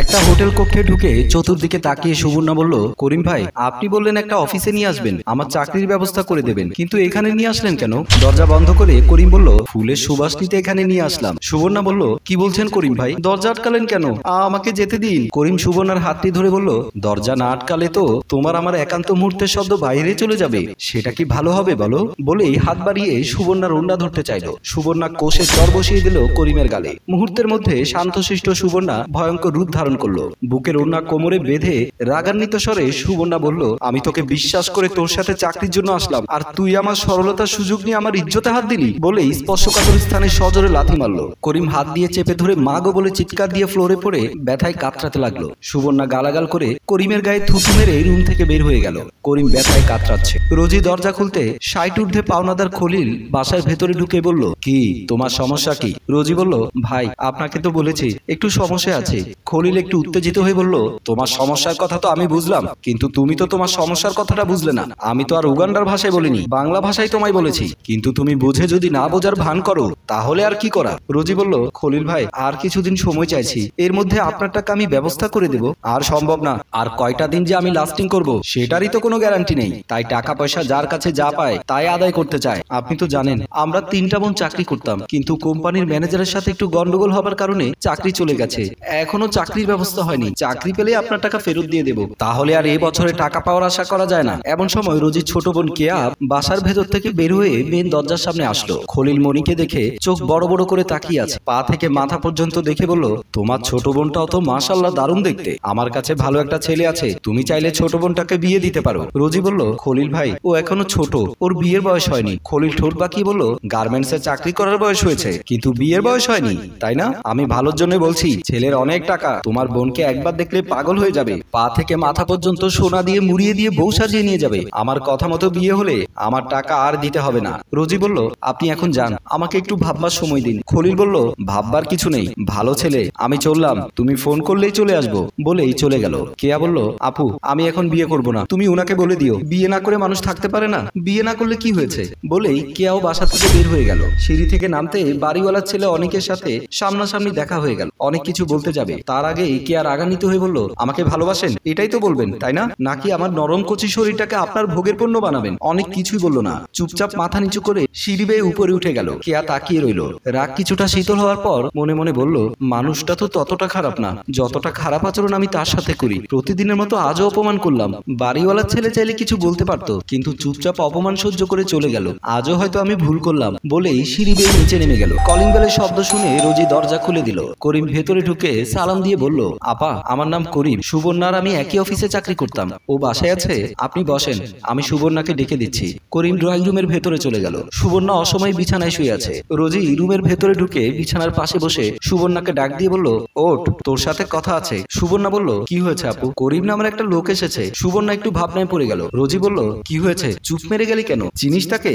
একটা হোটেল কক্ষে ঢুকে চতুর্দিকে তাকিয়ে সুবর্ণা বলল, করিম ভাই, আপনি বললেন একটা অফিসে নিয়ে আসবেন, আমার চাকরির ব্যবস্থা করে দেবেন, কিন্তু এখানে নিয়ে আসলেন কেন? দরজা বন্ধ করে করিম বলল, ফুলের সুবাস নিতে এখানে নিয়ে আসলাম। সুবর্ণা বলল, কি বলছেন করিম ভাই, দরজা আটকালেন কেন? আমাকে যেতে দিন। করিম সুবর্ণার হাতটি ধরে বলল, দরজা না আটকালে তো তোমার আমার একান্ত মুহূর্তের শব্দ বাইরে চলে যাবে, সেটা কি ভালো হবে বলো? বলেই হাত বাড়িয়ে সুবর্ণার ওড়না ধরতে চাইল। সুবর্ণা কোষে চর বসিয়ে দিল করিমের গালে। মুহূর্তের মধ্যে শান্তশিষ্ট সুবর্ণা ভয়ঙ্কর রূপ ধারণ করলো। বুকের ওড়না কোমরে বেঁধে রাগান্বিত স্বরে সুবর্ণা বলল, আমি তোকে বিশ্বাস করে তোর সাথে চাকরির জন্য আসলাম, আর তুই আমার সরলতার সুযোগ নিয়ে আমার ইজ্জতে হাত দিলি। বলেই স্পর্শকাতর স্থানে সজোরে লাথি মারল। করিম হাত দিয়ে চেপে ধরে মাগো বলে চিৎকার দিয়ে ফ্লোরে পড়ে ব্যথায় কাতরাতে লাগলো। সুবর্ণা গালাগাল করে করিমের গায়ে থুতু মেরে রুম থেকে বের হয়ে গেল। করিম ব্যথায় কাতরাচ্ছে। রোজি দরজা খুলতে 60 ঊর্ধ্বে পাওনাদার খলিল বাসার ভেতরে ঢুকে বলল, কি তোমার সমস্যা কি? রোজি বলল, ভাই আপনাকে তো বলেছি একটু সমস্যা আছে। খলিল একটু উত্তেজিত হয়ে বলল, তোমার সমস্যার কথা তো আমি বুঝলাম, কিন্তু তুমি তো তোমার সমস্যার কথাটা বুঝলে না। আমি তো আর উগান্ডার ভাষায় বলিনি, বাংলা ভাষায় তোমায় বলেছি, কিন্তু তুমি বুঝে যদি না বোঝার ভান করো তাহলে আর কি করা? রোজি বলল, খলিল ভাই আর কিছুদিন সময় চাইছি, এর মধ্যে আপনার টাকা আমি ব্যবস্থা করে দেব। আর সম্ভব না, আর কয়টা দিন যে আমি লাস্টিং করব সেটারই তো কোনো গ্যারান্টি নেই। তাই টাকা পয়সা যার কাছে যা পায় তাই আদায় করতে চায়। আপনি তো জানেন আমরা 3টা বোন চাকরি করতাম, কিন্তু কোম্পানির ম্যানেজারের সাথে একটু গন্ডগোল হবার কারণে চাকরি চলে গেছে। এখনো চাকরির ব্যবস্থা হয়নি, চাকরি পেলে আপনার টাকা ফেরত দিয়ে দেব। তাহলে আর এই বছরে টাকা পাওয়ার আশা করা যায় না। এমন সময় রোজির ছোট বোন কেয়া বাসার ভেতর থেকে বের হয়ে মেন দরজার সামনে আসলো। খলিল মনিকে দেখে চোখ বড় বড় করে তাকিয়ে আছে। পা থেকে মাথা পর্যন্ত দেখে বলল, তোমার ছোট বোনটাও তো মাশাআল্লাহ দারুণ দেখতে। আমার কাছে ভালো একটা ছেলে আছে, তুমি চাইলে ছোট বোনটাকে বিয়ে দিতে পারো। রোজি বলল, খলিল ভাই ও এখনো ছোট, ওর বিয়ের বয়স হয়নি। খলিল ঠোঁট বাঁকিয়ে বলল, গার্মেন্টসে চাকরি করার বয়স হয়েছে, কিন্তু বিয়ের বয়স হয়নি, তাই না? আমি ভালোর জন্য বলছি, ছেলের অনেক টাকা, তোমার বোনকে একবার দেখলে পাগল হয়ে যাবে। পা থেকে মাথা পর্যন্ত সোনা দিয়ে মুড়িয়ে দিয়ে বউ সাজিয়ে নিয়ে যাবে। আমার কথা মতো বিয়ে হলে আমার টাকা আর দিতে হবে না। রোজি বলল, আপনি এখন যান, আমাকে একটু ভাববার সময় দিন। খলিল বলল, ভাববার কিছু নেই, ভালো ছেলে, আমি চললাম, তুমি ফোন করলেই চলে আসবো। বলেই চলে গেল। কেয়া বলল, আপু আমি এখন বিয়ে করব না, তুমি উনাকে বলে দিও, বিয়ে না করে মানুষ থাকতে পারে না, বিয়ে না করলে কি হয়েছে? বলেই কেয়াও বাসা থেকে বের হয়ে গেল। সিঁড়ি থেকে নামতে বাড়িওয়ালার ছেলে অনেকের সাথে সামনাসামনি দেখা হয়ে গেল। অনেক কিছু বলতে যাবে, তার আগেই কেয়া রাগান্বিত হয়ে বলল, আমাকে ভালোবাসেন এটাই তো বলবেন, তাই না? নাকি আমার নরম কচি শরীরটাকে আপনার ভোগের পণ্য বানাবেন? অনেক কিছুই বলল না, চুপচাপ মাথা নিচু করে সিঁড়ি বেয়ে উপরে উঠে গেল। কেয়া তাকিয়ে রইল। রাগ কিছুটা শীতল হওয়ার পর মনে মনে বলল, মানুষটা তো ততটা খারাপ না, যতটা খারাপ আচরণ আমি তার সাথে করি। প্রতিদিনের মতো আজও অপমান করলাম। বাড়িওয়ালার ছেলে চাইলে কিছু বলতে পারতো, কিন্তু চুপচাপ অপমান সহ্য করে চলে গেল। আজও হয়তো আমি ভুল করলাম। বলেই সিঁড়ি বেয়ে নিচে নেমে গেল। কলিং বেলের শব্দ শুনে রোজি দরজা খুলে দিল। করিম ভেতরে ঢুকে সালাম দিয়ে বলল, আপা আমার নাম করিম, সুবর্ণার আমি একই অফিসে চাকরি করতাম, ও বাসায় আছে, আপনি বসেন, আমি সুবর্ণাকে ডেকে দিচ্ছি। করিম ড্রয়িং রুমের ভেতরে চলে গেল। সুবর্ণা অসময়ে বিছানায় শুয়ে আছে। রোজি রুমের ভেতরে ঢুকে বিছানার পাশে বসে সুবর্ণাকে ডাক দিয়ে বলল, ওঠ, তোর সাথে কথা আছে। সুবর্ণা বলল, কি হয়েছে আপু? করিম নামের একটা লোক এসেছে। সুবর্ণা একটু ভাবনায় পড়ে গেল। রোজি বলল, কি হয়েছে? চুপ মেরে গেলি কেন? চিনিস তাকে?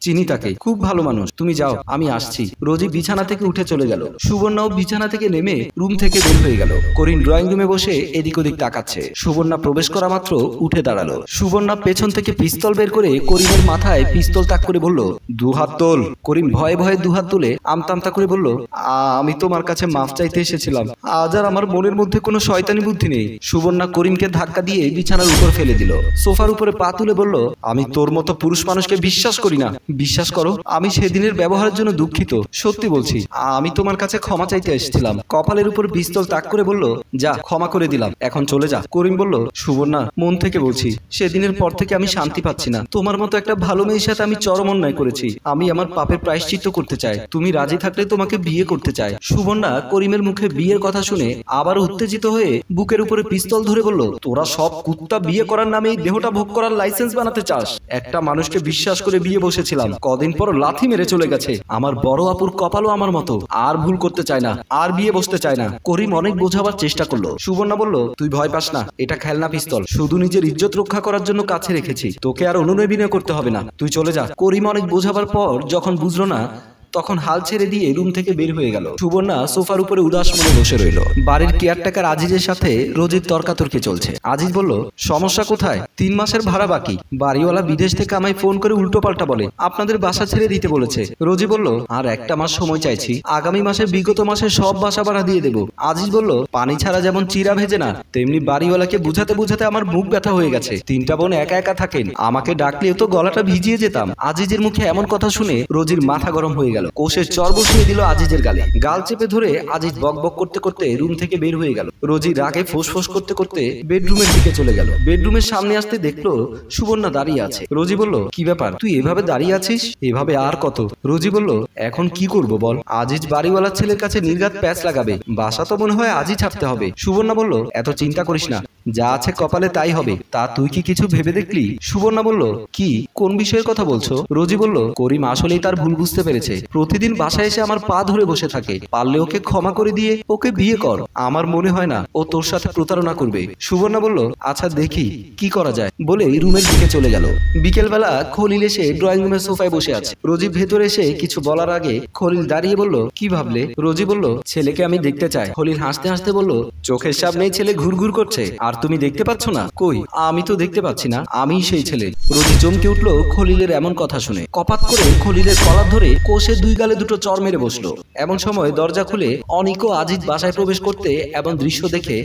চিনি তাকে, খুব ভালো মানুষ, তুমি যাও, আমি আসছি। রোজি বিছানা থেকে উঠে চলে গেল। সুবর্ণাও বিছানা থেকে নেমে রুম থেকে বের হয়ে গেল। করিম ড্রয়িং রুমে বসে এদিক ওদিক তাকাচ্ছে। সুবর্ণা প্রবেশ করা মাত্র উঠে দাঁড়ালো। সুবর্ণা পেছন থেকে পিস্তল বের করে করিমের মাথায় পিস্তল তাক করে বলল, দুহাত তোল। করিম ভয়ে ভয়ে দুহাত তুলে আমতা আমতা করে বলল, আমি তোমার কাছে মাফ চাইতে এসেছিলাম, আজ আর আমার মনের মধ্যে কোনো শয়তানি বুদ্ধি নেই। সুবর্ণা করিমকে ধাক্কা দিয়ে বিছানার উপর ফেলে দিল। সোফার উপরে পা তুলে বলল, আমি তোর মতো পুরুষ মানুষকে বিশ্বাস করি না। বিশ্বাস করো, আমি সেদিনের ব্যবহারের জন্য দুঃখিত, সত্যি বলছি, আমি তোমার কাছে ক্ষমা চাইতে এসেছিলাম। কপালের উপর পিস্তল তাক করে বলল, যা, ক্ষমা করে দিলাম, এখন চলে যা। করিম বলল, সুবর্ণা মন থেকে বলছি, সেদিনের পর থেকে আমি শান্তি পাচ্ছি না। তোমার মতো একটা ভালো মেয়ের সাথে আমি চরম অন্যায় করেছি। আমি আমার পাপের প্রায়শ্চিত্ত করতে চাই, তুমি রাজি থাকলে তোমাকে বিয়ে করতে চাই। সুবর্ণা করিমের মুখে বিয়ের কথা শুনে আবার উত্তেজিত হয়ে বুকের উপরে পিস্তল ধরে বলল, তোরা সব কুত্তা বিয়ে করার নামে দেহটা ভোগ করার লাইসেন্স বানাতে চাস? একটা মানুষকে বিশ্বাস করে বিয়ে বসেছিলাম, কদিন পর লাথি মেরে চলে গেছে। আমার বড় আপুর কপালও আমার মতো, আর ভুল করতে চায় না, আর বিয়ে বসতে চায় না। করিম অনেক বোঝাবার চেষ্টা করলো। সুবর্ণা বলল, তুই ভয় পাস না, এটা খেলনা পিস্তল, শুধু নিজের ইজ্জত রক্ষা করার জন্য কাছে রেখেছি, তোকে আর অনুনয় বিনয় করতে হবে না, তুই চলে যা। করিম অনেক বোঝাবার পর যখন বুঝলো না তখন হাল ছেড়ে দিয়ে রুম থেকে বের হয়ে গেল। সুবর্ণা সোফার উপরে উদাস মনে বসে রইল। বাড়ির কেয়ারটেকার আজিজের সাথে রোজির তর্কাতর্কি চলছে। আজিজ বলল, সমস্যা কোথায়? 3 মাসের ভাড়া বাকি। বাড়িওয়ালা বিদেশ থেকে আমায় ফোন করে উল্টো পাল্টা বলে আপনাদের বাসা ছেড়ে দিতে বলেছে। রোজি বলল, আর একটা মাস সময় চাইছি, আগামী মাসে বিগত মাসে সব বাসা ভাড়া দিয়ে দেবো। আজিজ বলল, পানি ছাড়া যেমন চিরা ভেজে না, তেমনি বাড়িওয়ালাকে বুঝাতে বুঝাতে আমার মুখ ব্যথা হয়ে গেছে। 3টা বোন একা একা থাকেন, আমাকে ডাকলেও তো গলাটা ভিজিয়ে যেতাম। আজিজের মুখে এমন কথা শুনে রোজির মাথা গরম হয়ে গেল। কোষের চর বসিয়ে দিল আজিজের গালে। গাল চেপে ধরে আজিজ বকবক করতে করতে রুম থেকে বের হয়ে গেল। রোজি রাগে ফোঁস করতে করতে বেডরুমের দিকে চলে গেল। বেডরুমের সামনে আসতে দেখলো সুবর্ণা দাঁড়িয়ে আছে। রোজি বলল, কি ব্যাপার, তুই এভাবে দাঁড়িয়ে আছিস? এভাবে আর কত? রোজি বলল, এখন কি করব বল? আজিজ বাড়িওয়ালার ছেলের কাছে নির্ঘাত প্যাচ লাগাবে, বাসা তো মনে হয় আজই ছাড়তে হবে। সুবর্ণা বলল, এত চিন্তা করিস না, যা আছে কপালে তাই হবে। তা তুই কি কিছু ভেবে দেখলি? সুবর্ণা বলল, কি, কোন বিষয়ের কথা বলছো? রোজি বলল, করিম আসলেই তার ভুল বুঝতে পেরেছে। প্রতিদিন বাসায় এসে আমার পা ধরে বসে থাকে। পারলে ওকে ক্ষমা করে দিয়ে ওকে বিয়ে কর। আমার মনে হয় না ও তোর সাথে প্রতারণা করবে। সুবর্ণা বলল, আচ্ছা দেখি কি করা যায় বলে রুমের দিকে চলে গেল। বিকেলবেলা খলিল এসে ড্রয়িং রুমের সোফায় বসে আছে। রোজি ভেতরে এসে কিছু বলার আগে খলিল দাঁড়িয়ে বলল, কি ভাবলে? রোজি বলল, ছেলেকে আমি দেখতে চাই। খলিল হাসতে হাসতে বলল, চোখের সামনেই ছেলে ঘুরঘুর করছে, আর তুমি দেখতে পাচ্ছ না? কই, আমি তো দেখতে পাচ্ছি না, আমিই সেই ছেলে। রোজি চমকে উঠলো খলিলের এমন কথা শুনে। কপাত করে খলিলের কলার ধরে কোষে 2 গালে 2টো চর মেরে বসলো। এমন সময় দরজা খুলে অনিক ও আজিজ বাসায় প্রবেশ করতে এমন দৃশ্য দেখে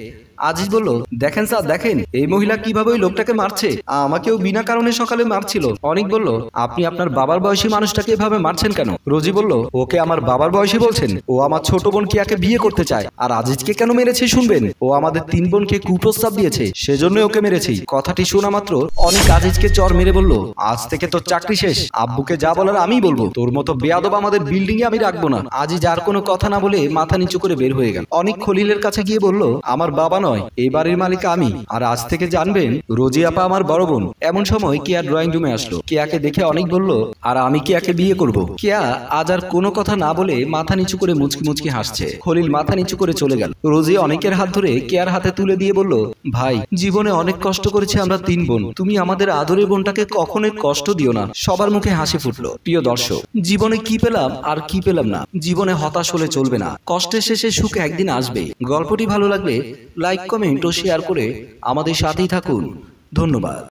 আজিজ বলল, দেখেন স্যার, দেখেন এই মহিলা কিভাবে ওই লোকটাকে মারছে। আমাকেও বিনা কারণে সকালে মারছিল। অনিক বলল, আপনি আপনার বাবার বয়সী মানুষটাকে এভাবে মারছেন কেন? রোজি বলল, ওকে আমার বাবার বয়সী বলছেন? ও আমার ছোট বোন কিয়াকে বিয়ে করতে চায়। আর আজিজকে কেন মেরেছে শুনবেন? ও আমাদের 3 বোনকে কুপ্রস্তাব দিয়েছে, সেজন্য ওকে মেরেছি। কথাটি শোনা মাত্র অনিক আজিজকে চর মেরে বলল, আজ থেকে তোর চাকরি শেষ। আব্বুকে যা বলার আমিই বলবো। তোর মতো বেয়াদব আমাদের বিল্ডিং এ আমি রাখবো না। আজিজ আর কোনো কথা না বলে মাথা নিচু করে বের হয়ে গেল। অনিক খলিলের কাছে গিয়ে বলল, আমার বাবা নয়, এই বাড়ির মালিক আমি। আর আজ থেকে জানবেন রোজি আপা আমার বড় বোন। এমন সময় কেয়া ড্রয়িং রুমে আসলো। কেয়াকে দেখে অনেক বলল, আর আমি কেয়াকে বিয়ে করব। কেয়া আজ আর কোনো কথা না বলে মাথা নিচু করে মুচকি মুচকি হাসছে। খলিল মাথা নিচু করে চলে গেল। রোজি অনেকের হাত ধরে কেয়ার হাতে তুলে দিয়ে বলল, ভাই, জীবনে অনেক কষ্ট করেছি আমরা 3 বোন, তুমি আমাদের আদরের বোনটাকে কখনোই কষ্ট দিও না। সবার মুখে হাসি ফুটলো। প্রিয় দর্শক, জীবনে কি পেলাম আর কি পেলাম না, জীবনে হতাশ হলে চলবে না। কষ্টের শেষে সুখ একদিন আসবে। গল্পটি ভালো লাগলে লাইক, কমেন্ট ও শেয়ার করে আমাদের সাথেই থাকুন। ধন্যবাদ।